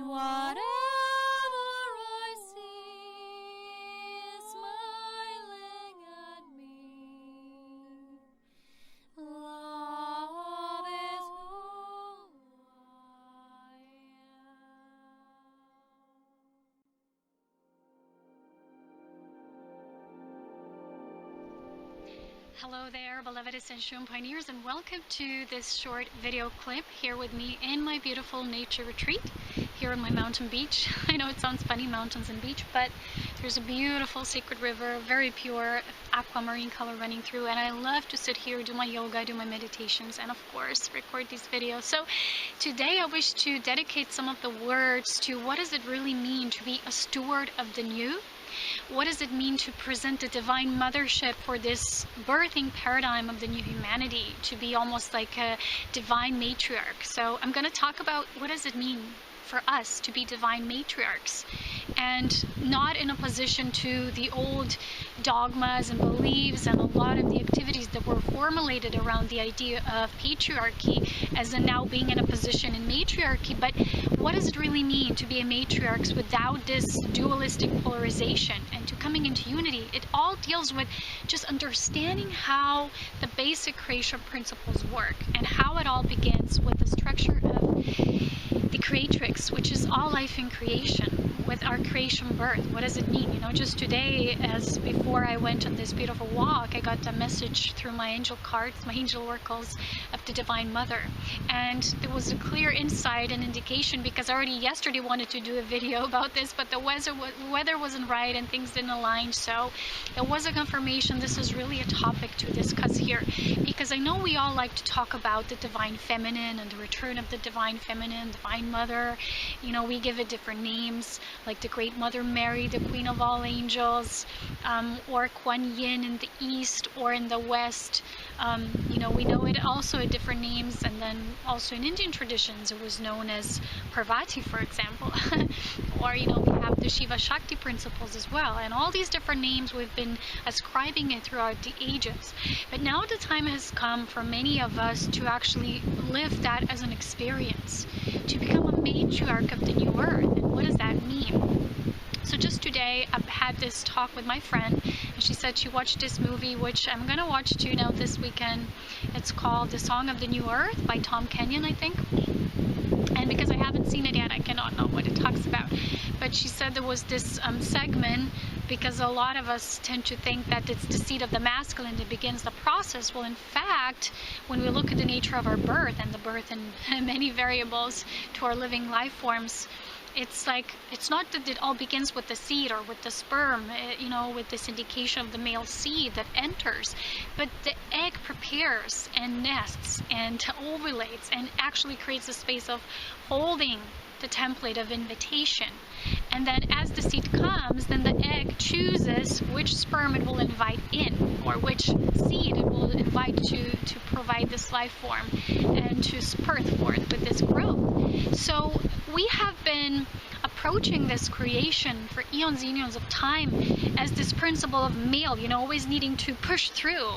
and whatever I see is smiling at me. Love is who I am. Hello there, beloved Ascension pioneers, and welcome to this short video clip here with me in my beautiful nature retreat here on my mountain beach. I know it sounds funny, mountains and beach, but there's a beautiful sacred river, very pure aquamarine color running through, and I love to sit here, do my yoga, do my meditations, and of course record these videos. So today I wish to dedicate some of the words to what does it really mean to be a steward of the new. What does it mean to present the divine mothership for this birthing paradigm of the new humanity, to be almost like a divine matriarch? So I'm going to talk about what does it mean for us to be divine matriarchs, and not in opposition to the old dogmas and beliefs and a lot of the activities that were formulated around the idea of patriarchy as in now being in a position in matriarchy. But what does it really mean to be a matriarch without this dualistic polarization and to coming into unity? It all deals with just understanding how the basic creation principles work and how it all begins with the structure of the creatrix, which is all life in creation, with our creation birth. What does it mean? You know, just today, as before I went on this beautiful walk, I got a message through my angel cards, my angel oracles, of the Divine Mother. And there was a clear insight and indication, because I already yesterday wanted to do a video about this, but the weather wasn't right and things didn't align. So it was a confirmation this is really a topic to discuss here, because I know we all like to talk about the divine feminine and the return of the divine feminine, divine mother. You know, we give it different names, like the Great Mother Mary, the Queen of all Angels, or Kuan Yin in the East or in the West. You know, we know it also in different names, and then also in Indian traditions it was known as Parvati, for example. Or, you know, we have the Shiva Shakti principles as well, and all these different names we've been ascribing it throughout the ages. But now the time has come for many of us to actually live that as an experience, to become a matriarch of the new earth. And what does that mean? So just today I had this talk with my friend, and she said she watched this movie, which I'm gonna watch too now this weekend. It's called The Song of the New Earth by Tom Kenyon, I think. And because I haven't seen it yet, I cannot know what it talks about. But she said there was this segment, because a lot of us tend to think that it's the seed of the masculine that begins the process. Well, in fact, when we look at the nature of our birth and the birth and many variables to our living life forms, it's like, it's not that it all begins with the seed or with the sperm, you know, with this indication of the male seed that enters, but the egg prepares and nests and ovulates and actually creates a space of holding the template of invitation. And then as the seed comes, then the egg chooses which sperm it will invite in, or which seed it will invite to provide this life form and to spurt forth with this growth. So we have been approaching this creation for eons and eons of time as this principle of male, you know, always needing to push through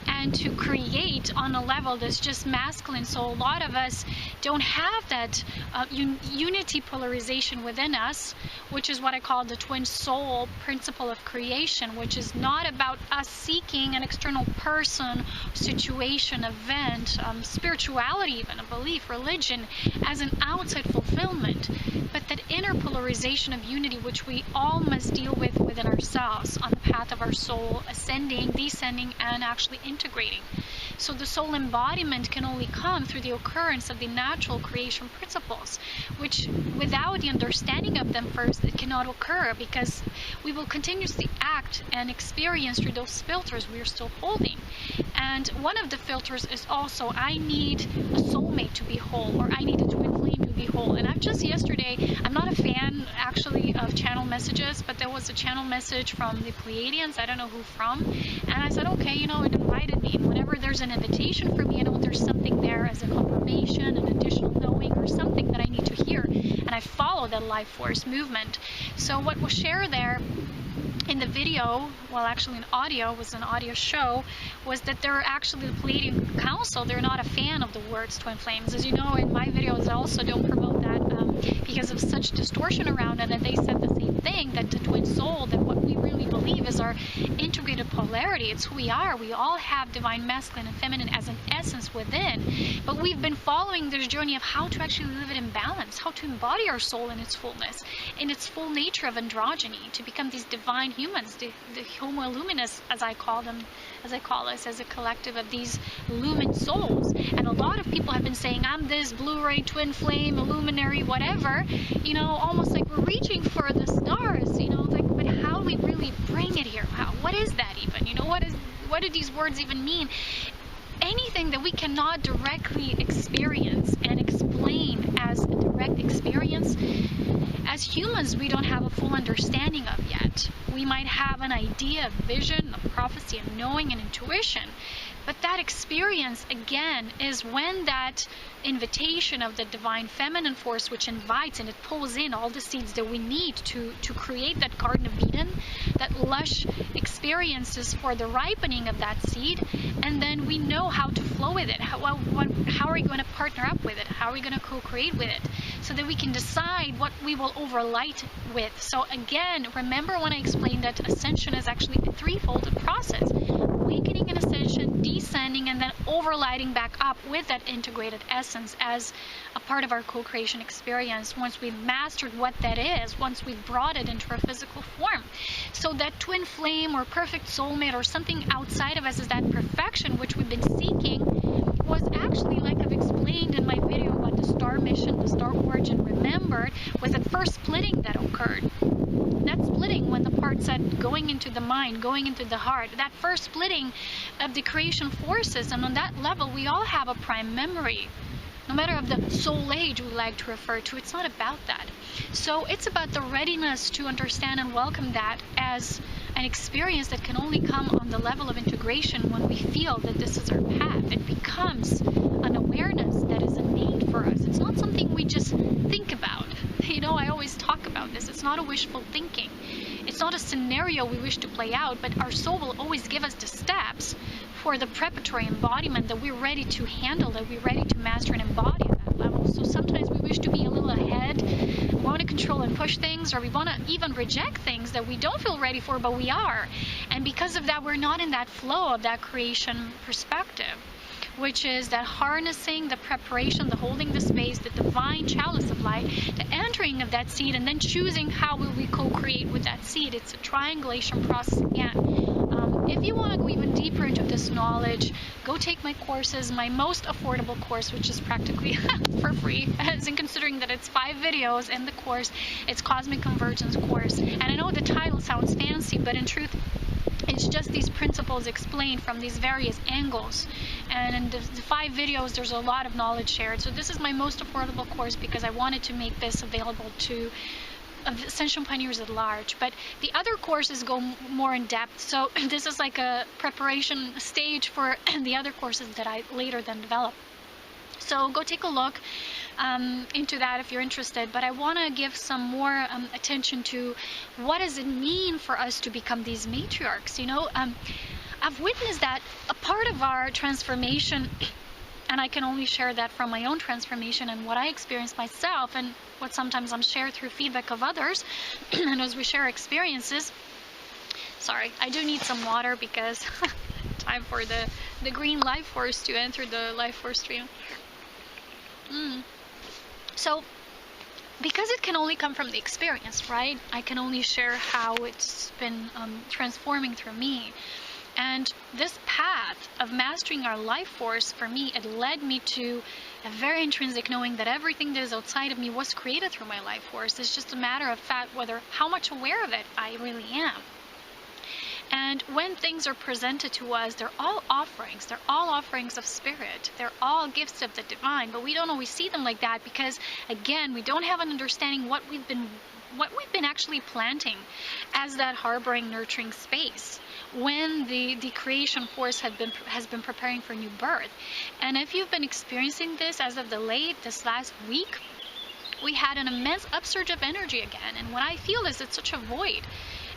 and to create on a level that's just masculine. So a lot of us don't have that unity polarization within us, which is what I call the twin soul principle of creation, which is not about us seeking an external person, situation, event, spirituality, even a belief, religion, as an outside fulfillment, but that inner polarization of unity, which we all must deal with within ourselves on the path of our soul, ascending, descending, and actually integrating. So the soul embodiment can only come through the occurrence of the natural creation principles, which without the understanding of them first, it cannot occur, because we will continuously act and experience through those filters we are still holding. And one of the filters is also, I need a soulmate to be whole, or I need a twin flame to be whole. And I've just yesterday, I'm not a fan actually of channel messages, but there was a channel message from the Pleiadians, I don't know who from, and I said, okay, you know, it invited me, and whenever there's an invitation for me, I know there's something there as a confirmation, an additional knowing, or something that I need to hear, and I follow that life force movement. So what was shared there in the video, well actually in audio, was an audio show, was that they're actually the Pleiadian Council, they're not a fan of the words twin flames. As you know, in my videos I also don't promote that because of such distortion around it. And they said the same thing, that the twin soul, that what we really believe is our integrated polarity. It's who we are. We all have divine masculine and feminine as an essence within, but we've been following this journey of how to actually live it in balance, how to embody our soul in its fullness, in its full nature of androgyny, to become these divine humans, the homo luminous, as I call them, as I call us, as a collective of these lumen souls. And a lot of people have been saying, I'm this blue-ray twin flame, luminary, whatever, you know, almost like we're reaching for the stars, you know, like, but how do we really bring it here? What is that even? You know, what do these words even mean? Anything that we cannot directly experience and explain as a direct experience, as humans, we don't have a full understanding of yet. We might have an idea, a vision, a prophecy, a knowing, and intuition. But that experience, again, is when that invitation of the divine feminine force, which invites and it pulls in all the seeds that we need to create that Garden of Eden, that lush experiences for the ripening of that seed, and then we know how to flow with it. How are we going to partner up with it? How are we going to co-create with it? So that we can decide what we will overlight with. So again, remember when I explained that ascension is actually a threefold process: awakening and ascension, descending, and then overlighting back up with that integrated essence as a part of our co-creation experience once we've mastered what that is, once we've brought it into our physical form. So that twin flame or perfect soulmate or something outside of us is that perfection which we've been seeking, was actually, like I've explained in my video about the star mission, the star origin, remembered, was that first splitting that occurred. That splitting, when the part said going into the mind, going into the heart, that first splitting of the creation forces, and on that level we all have a prime memory. No matter of the soul age we like to refer to, it's not about that. So it's about the readiness to understand and welcome that as an experience that can only come on the level of integration when we feel that this is our path. It becomes an awareness that is innate for us. It's not something we just think about. You know, I always talk about this. It's not a wishful thinking. It's not a scenario we wish to play out, but our soul will always give us the steps for the preparatory embodiment that we're ready to handle, that we're ready to master and embody at that level. So sometimes we wish to be a little ahead, we want to control and push things, or we want to even reject things that we don't feel ready for, but we are. And because of that, we're not in that flow of that creation perspective, which is that harnessing, the preparation, the holding the space, the divine chalice of light, the entering of that seed, and then choosing how will we co-create with that seed. It's a triangulation process again. If you want to go even deeper into this knowledge, go take my courses, my most affordable course, which is practically for free, as in considering that it's 5 videos in the course. It's Cosmic Convergence course. And I know the title sounds fancy, but in truth, it's just these principles explained from these various angles. And in the 5 videos, there's a lot of knowledge shared. So this is my most affordable course because I wanted to make this available to Ascension pioneers at large. But the other courses go more in depth. So this is like a preparation stage for the other courses that I later then develop. So go take a look into that if you're interested. But I want to give some more attention to what does it mean for us to become these matriarchs. You know, I've witnessed that a part of our transformation, and I can only share that from my own transformation and what I experienced myself, and what sometimes I'm shared through feedback of others, and as we share experiences. Sorry, I do need some water because time for the green life force to enter the life force stream. So, because it can only come from the experience, right? I can only share how it's been transforming through me. And this path of mastering our life force, for me, it led me to a very intrinsic knowing that everything that is outside of me was created through my life force. It's just a matter of fact whether how much aware of it I really am. And when things are presented to us, they're all offerings. They're all offerings of spirit. They're all gifts of the divine, but we don't always see them like that because, again, we don't have an understanding what we've been actually planting as that harboring, nurturing space when the creation force has been preparing for new birth. And if you've been experiencing this as of this last week, we had an immense upsurge of energy again. And what I feel is it's such a void.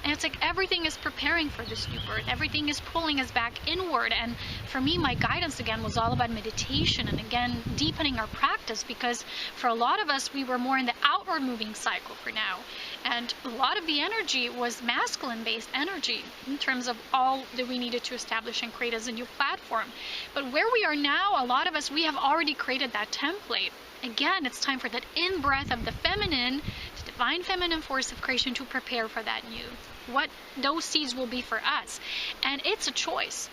And it's like everything is preparing for this new birth. Everything is pulling us back inward. And for me, my guidance again was all about meditation and again deepening our practice, because for a lot of us we were more in the outward moving cycle for now, and a lot of the energy was masculine based energy in terms of all that we needed to establish and create as a new platform. But where we are now, a lot of us, we have already created that template. Again, it's time for that in-breath of the feminine, the divine feminine force of creation, to prepare for that new, what those seeds will be for us. And it's a choice.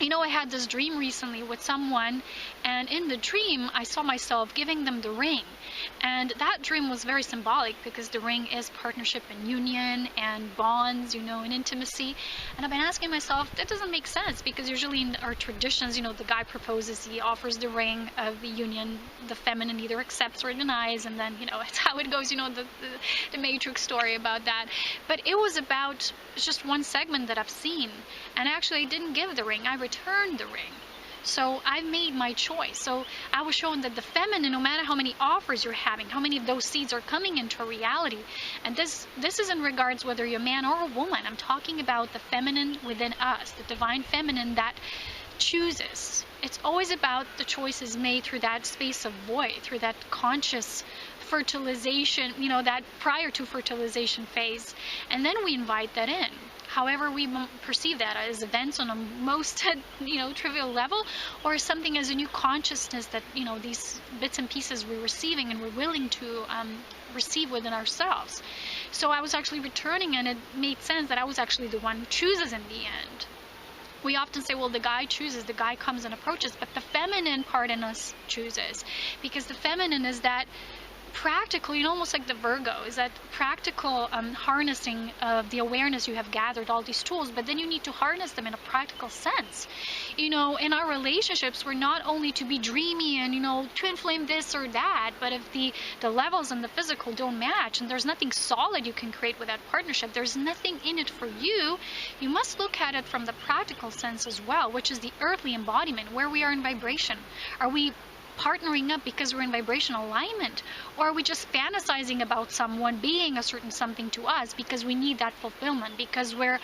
You know, I had this dream recently with someone, and in the dream I saw myself giving them the ring. And that dream was very symbolic, because the ring is partnership and union and bonds, you know, and intimacy. And I've been asking myself, that doesn't make sense, because usually in our traditions, you know, the guy proposes, he offers the ring of the union, the feminine either accepts or denies, and then, you know, it's how it goes, you know, the Matrix story about that. But it was about just one segment that I've seen, and actually I didn't give the ring, I returned the ring. So I made my choice. So I was shown that the feminine, no matter how many offers you're having, how many of those seeds are coming into reality, and this is in regards whether you're a man or a woman. I'm talking about the feminine within us, the divine feminine that chooses. It's always about the choices made through that space of void, through that conscious fertilization, you know, that prior to fertilization phase, and then we invite that in. However we perceive that, as events on a most, you know, trivial level, or something as a new consciousness that, you know, these bits and pieces we're receiving and we're willing to receive within ourselves. So I was actually returning, and it made sense that I was actually the one who chooses in the end. We often say, well, the guy chooses, the guy comes and approaches, but the feminine part in us chooses, because the feminine is that practical, you know, almost like the Virgo, is that practical harnessing of the awareness you have gathered, all these tools, but then you need to harness them in a practical sense. You know, in our relationships, we're not only to be dreamy and, you know, twin flame this or that, but if the levels and the physical don't match, and there's nothing solid you can create with that partnership, there's nothing in it for you, you must look at it from the practical sense as well, which is the earthly embodiment, where we are in vibration. Are we partnering up because we're in vibration alignment, or are we just fantasizing about someone being a certain something to us because we need that fulfillment, because we're,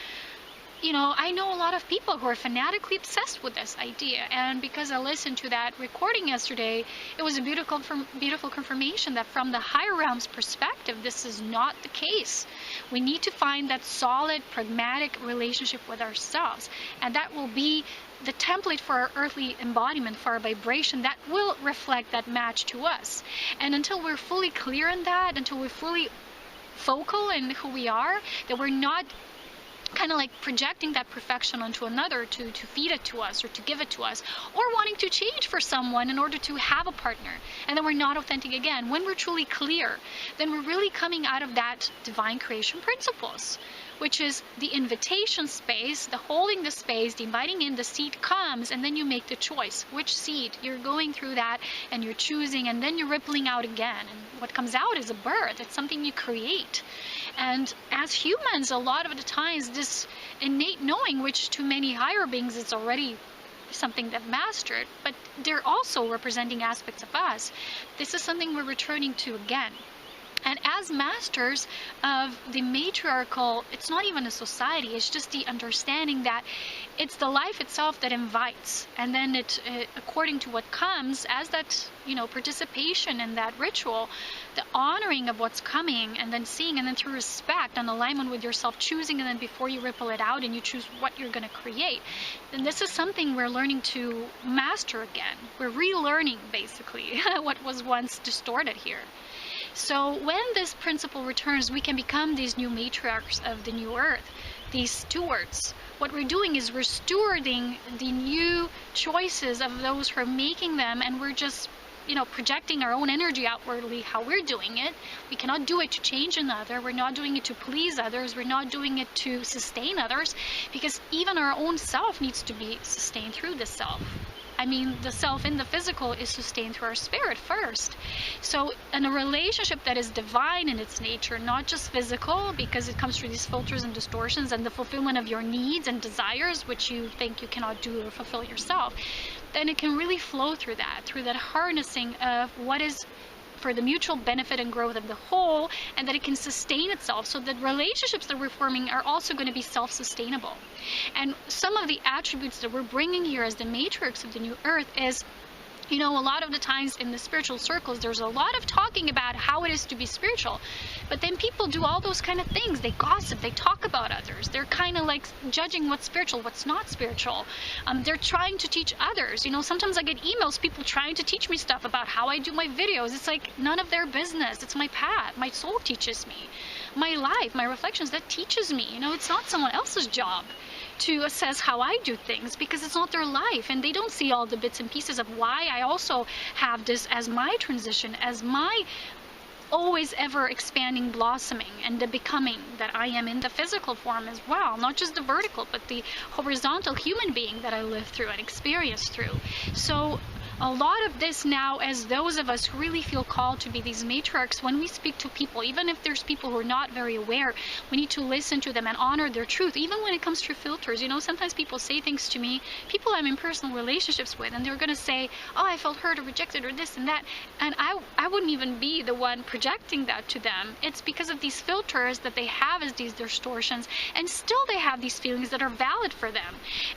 you know, I know a lot of people who are fanatically obsessed with this idea, and because I listened to that recording yesterday, it was a beautiful confirmation that from the higher realms perspective, this is not the case. We need to find that solid, pragmatic relationship with ourselves, and that will be the template for our earthly embodiment, for our vibration, that will reflect that match to us. And until we're fully clear in that, until we're fully focal in who we are, that we're not kind of like projecting that perfection onto another to feed it to us or to give it to us, or wanting to change for someone in order to have a partner, and then we're not authentic again. When we're truly clear, then we're really coming out of that divine creation principles, which is the invitation space, the holding the space, the inviting in, the seed comes, and then you make the choice. Which seed? You're going through that, and you're choosing, and then you're rippling out again. And what comes out is a birth. It's something you create. And as humans, a lot of the times, this innate knowing, which to many higher beings is already something they've mastered, but they're also representing aspects of us. This is something we're returning to again. And as masters of the matriarchal, it's not even a society, it's just the understanding that it's the life itself that invites, and then it according to what comes as that, you know, participation in that ritual, the honoring of what's coming, and then seeing, and then through respect and alignment with yourself, choosing, and then before you ripple it out and you choose what you're going to create. And this is something we're learning to master again. We're relearning basically what was once distorted here. So when this principle returns, we can become these new matriarchs of the new earth, these stewards. What we're doing is we're stewarding the new choices of those who are making them, and we're just, you know, projecting our own energy outwardly how we're doing it. We cannot do it to change another. We're not doing it to please others. We're not doing it to sustain others, because even our own self needs to be sustained through the self. I mean, the self in the physical is sustained through our spirit first. So in a relationship that is divine in its nature, not just physical, because it comes through these filters and distortions and the fulfillment of your needs and desires, which you think you cannot do or fulfill yourself, then it can really flow through that harnessing of what is for the mutual benefit and growth of the whole, and that it can sustain itself, so that relationships that we're forming are also going to be self-sustainable. And some of the attributes that we're bringing here as the matriarchs of the new earth is, you know, a lot of the times in the spiritual circles, there's a lot of talking about how it is to be spiritual. But then people do all those kind of things. They gossip, they talk about others. They're kind of like judging what's spiritual, what's not spiritual. They're trying to teach others. You know, sometimes I get emails, people trying to teach me stuff about how I do my videos. It's like none of their business. It's my path. My soul teaches me. My life, my reflections, that teaches me. You know, it's not someone else's job to assess how I do things, because it's not their life, and they don't see all the bits and pieces of why I also have this as my transition, as my always ever expanding blossoming and the becoming that I am in the physical form as well, not just the vertical, but the horizontal human being that I live through and experience through. So a lot of this now, as those of us who really feel called to be these matriarchs, when we speak to people, even if there's people who are not very aware, we need to listen to them and honor their truth, even when it comes to filters. You know, sometimes people say things to me, people I'm in personal relationships with, and they're going to say, oh, I felt hurt or rejected or this and that, and I wouldn't even be the one projecting that to them. It's because of these filters that they have as these distortions, and still they have these feelings that are valid for them.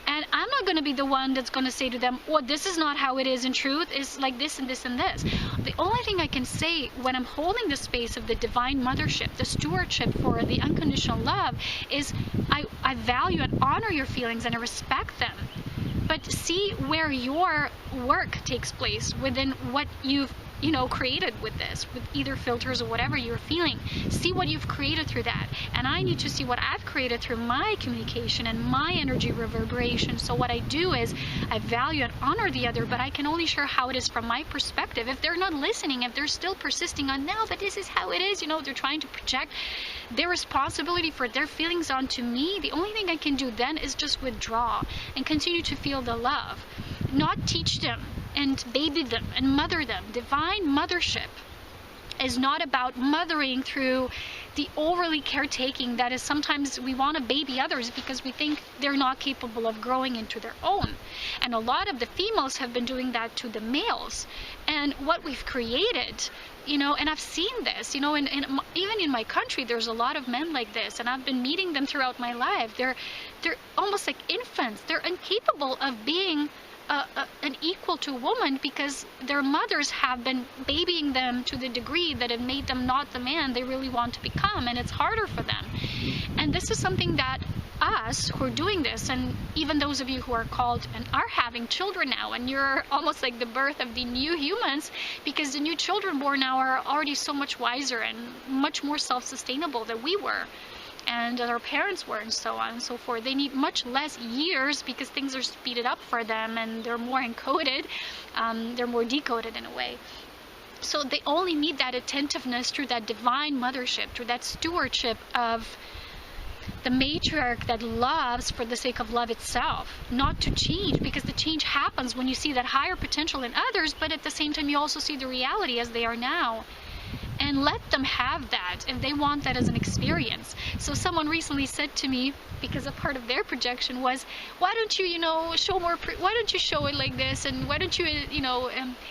And I'm not going to be the one that's going to say to them, oh, this is not how it is in truth, is like this and this and this. The only thing I can say when I'm holding the space of the divine mothership, the stewardship for the unconditional love, is I value and honor your feelings and I respect them. But see where your work takes place within what you've, you know, created with this, with either filters or whatever you're feeling. See what you've created through that. And I need to see what I've created through my communication and my energy reverberation. So what I do is I value and honor the other, but I can only share how it is from my perspective. If they're not listening, if they're still persisting on, no, but this is how it is, you know, they're trying to project their responsibility for their feelings onto me, the only thing I can do then is just withdraw and continue to feel the love. Not teach them and baby them and mother them. Divine mothership is not about mothering through the overly caretaking that is sometimes we want to baby others because we think they're not capable of growing into their own. And a lot of the females have been doing that to the males. And what we've created, you know, and I've seen this, you know, even in my country, there's a lot of men like this, and I've been meeting them throughout my life. They're almost like infants. They're incapable of being an equal to a woman because their mothers have been babying them to the degree that it made them not the man they really want to become, and it's harder for them. And this is something that us who are doing this, and even those of you who are called and are having children now, and you're almost like the birth of the new humans, because the new children born now are already so much wiser and much more self-sustainable than we were, and that our parents were, and so on and so forth. They need much less years because things are speeded up for them and they're more encoded, they're more decoded in a way. So they only need that attentiveness through that divine mothership, through that stewardship of the matriarch that loves for the sake of love itself, not to change, because the change happens when you see that higher potential in others, but at the same time you also see the reality as they are now. And let them have that if they want that as an experience. So someone recently said to me, because a part of their projection was, why don't you, show more, why don't you show it like this, and why don't you,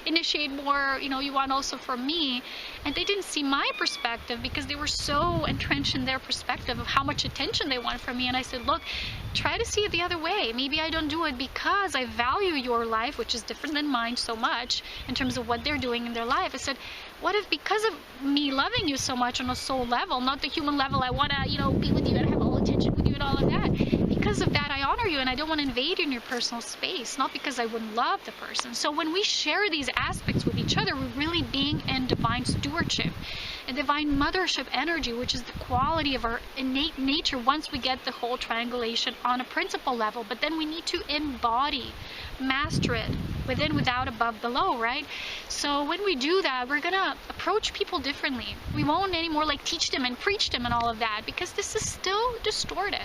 initiate more, you want also from me. And they didn't see my perspective because they were so entrenched in their perspective of how much attention they want from me. And I said, look, try to see it the other way. Maybe I don't do it because I value your life, which is different than mine so much in terms of what they're doing in their life. I said, what if because of me loving you so much on a soul level, not the human level, I want to, be with you and have all attention with you and all of that. Because of that, I honor you and I don't want to invade in your personal space, not because I wouldn't love the person. So when we share these aspects with each other, we're really being in divine stewardship, a divine mothership energy, which is the quality of our innate nature once we get the whole triangulation on a principle level. But then we need to embody, master it, within, without, above, below, right? So when we do that, we're gonna approach people differently. We won't anymore like teach them and preach them and all of that, because this is still distorted.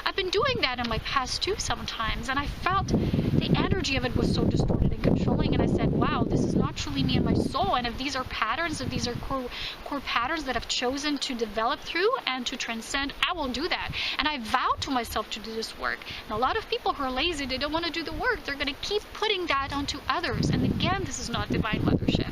I've been doing that in my past too sometimes, and I felt the energy of it was so distorted and controlling, and I said, wow, this is not truly me and my soul. And if these are patterns, if these are core patterns that I've chosen to develop through and to transcend, I will do that. And I vow to myself to do this work. And a lot of people who are lazy, they don't want to do the work. They're going to keep putting that onto others. And again, this is not divine mothership.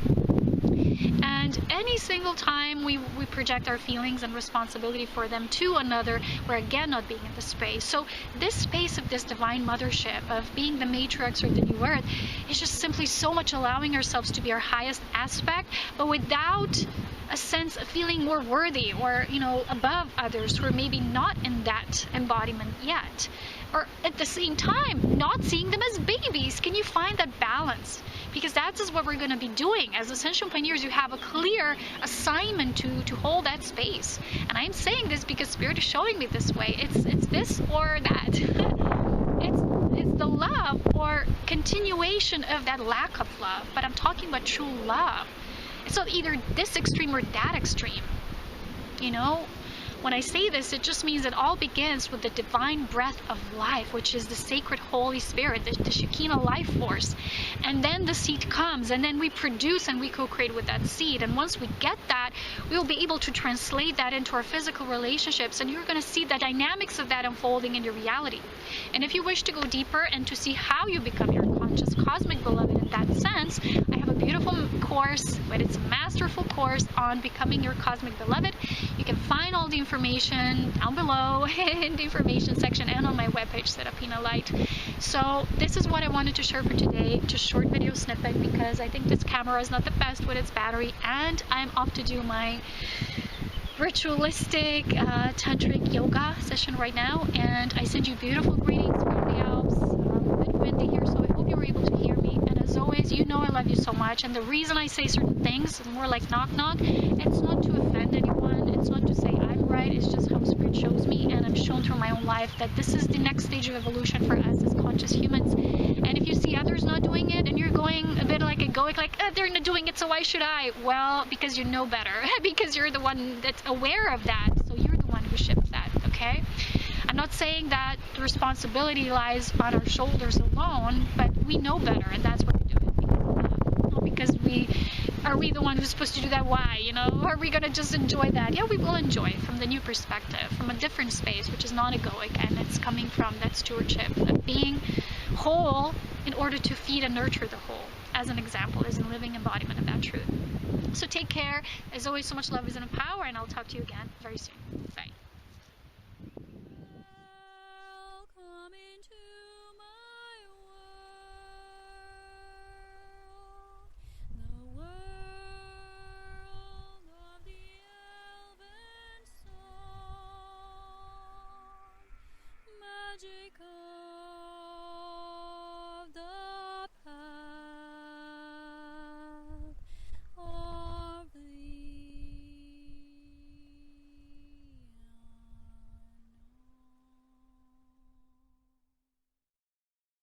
And any single time we project our feelings and responsibility for them to another, we're again not being in the space. So this space of this divine mothership, of being the matriarchs or the new earth, is just simply so much allowing ourselves to be our highest aspect, but without a sense of feeling more worthy or, you know, above others who are maybe not in that embodiment yet. Or at the same time, not seeing them as babies. Can you find that balance? Because that is what we're going to be doing. As Ascension Pioneers, you have a clear assignment to hold that space. And I'm saying this because Spirit is showing me this way. It's this or that. It's the love or continuation of that lack of love. But I'm talking about true love. It's not either this extreme or that extreme. You know? When I say this, it just means it all begins with the divine breath of life, which is the sacred Holy Spirit, the Shekinah life force. And then the seed comes, and then we produce and we co-create with that seed. And once we get that, we will be able to translate that into our physical relationships, and you're going to see the dynamics of that unfolding in your reality. And if you wish to go deeper and to see how you become your conscious cosmic beloved in that sense, I have a beautiful course, but it's a masterful course on becoming your cosmic beloved. You can find all the information down below in the information section and on my webpage, Serapina Light. So this is what I wanted to share for today, just short video snippet, because I think this camera is not the best with its battery, and I'm off to do my ritualistic tantric yoga session right now. And I send you beautiful greetings from the Alps. A bit windy here, so I hope you were able to hear me. And as always, you know I love you so much, and the reason I say certain things, more like knock knock, it's not to offend anyone, it's not to say I'm right, it's just how Spirit shows me, and I'm shown through my own life that this is the next stage of evolution for us as conscious humans. And if you see others not doing it, and you're going a bit like egoic, like, they're not doing it, so why should I? Well, because you know better, because you're the one that's aware of that, so you're the one who ships that, okay? I'm not saying that the responsibility lies on our shoulders alone, but we know better, and that's what we do it. Not because are we the one who's supposed to do that? Why? You know, are we gonna just enjoy that? Yeah, we will enjoy it from the new perspective, from a different space, which is not egoic, and it's coming from that stewardship of being whole in order to feed and nurture the whole. As an example, is a living embodiment of that truth. So take care. As always, so much love is in power, and I'll talk to you again very soon. Bye.